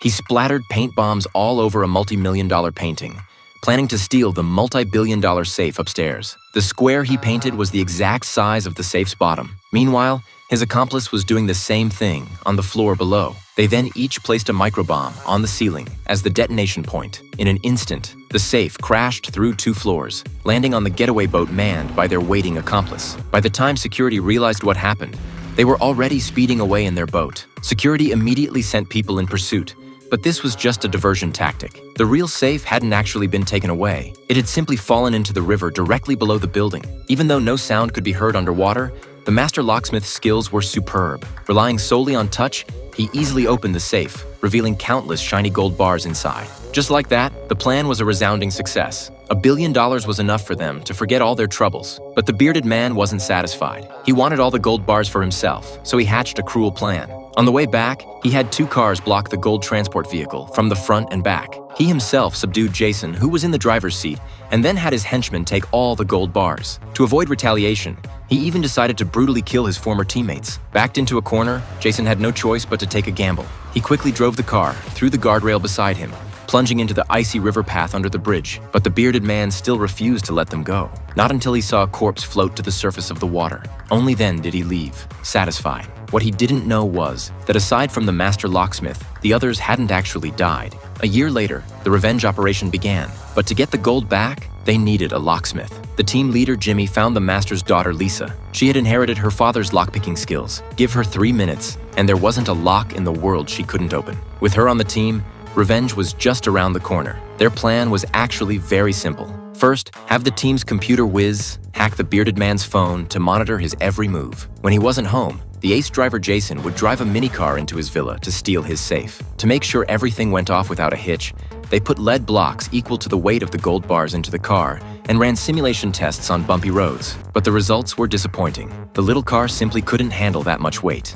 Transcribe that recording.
He splattered paint bombs all over a multi-million-dollar painting, planning to steal the multi-billion-dollar safe upstairs. The square he painted was the exact size of the safe's bottom. Meanwhile, his accomplice was doing the same thing on the floor below. They then each placed a microbomb on the ceiling as the detonation point. In an instant, the safe crashed through 2 floors, landing on the getaway boat manned by their waiting accomplice. By the time security realized what happened, they were already speeding away in their boat. Security immediately sent people in pursuit, but this was just a diversion tactic. The real safe hadn't actually been taken away. It had simply fallen into the river directly below the building. Even though no sound could be heard underwater, the master locksmith's skills were superb. Relying solely on touch, he easily opened the safe, revealing countless shiny gold bars inside. Just like that, the plan was a resounding success. $1 billion was enough for them to forget all their troubles. But the bearded man wasn't satisfied. He wanted all the gold bars for himself, so he hatched a cruel plan. On the way back, he had 2 cars block the gold transport vehicle from the front and back. He himself subdued Jason, who was in the driver's seat, and then had his henchmen take all the gold bars. To avoid retaliation, he even decided to brutally kill his former teammates. Backed into a corner, Jason had no choice but to take a gamble. He quickly drove the car through the guardrail beside him, plunging into the icy river path under the bridge. But the bearded man still refused to let them go. Not until he saw a corpse float to the surface of the water. Only then did he leave, satisfied. What he didn't know was that aside from the master locksmith, the others hadn't actually died. A year later, the revenge operation began. But to get the gold back, they needed a locksmith. The team leader, Jimmy, found the master's daughter, Lisa. She had inherited her father's lockpicking skills. Give her 3 minutes, and there wasn't a lock in the world she couldn't open. With her on the team, revenge was just around the corner. Their plan was actually very simple. First, have the team's computer whiz hack the bearded man's phone to monitor his every move. When he wasn't home, the ace driver Jason would drive a minicar into his villa to steal his safe. To make sure everything went off without a hitch, they put lead blocks equal to the weight of the gold bars into the car and ran simulation tests on bumpy roads. But the results were disappointing. The little car simply couldn't handle that much weight.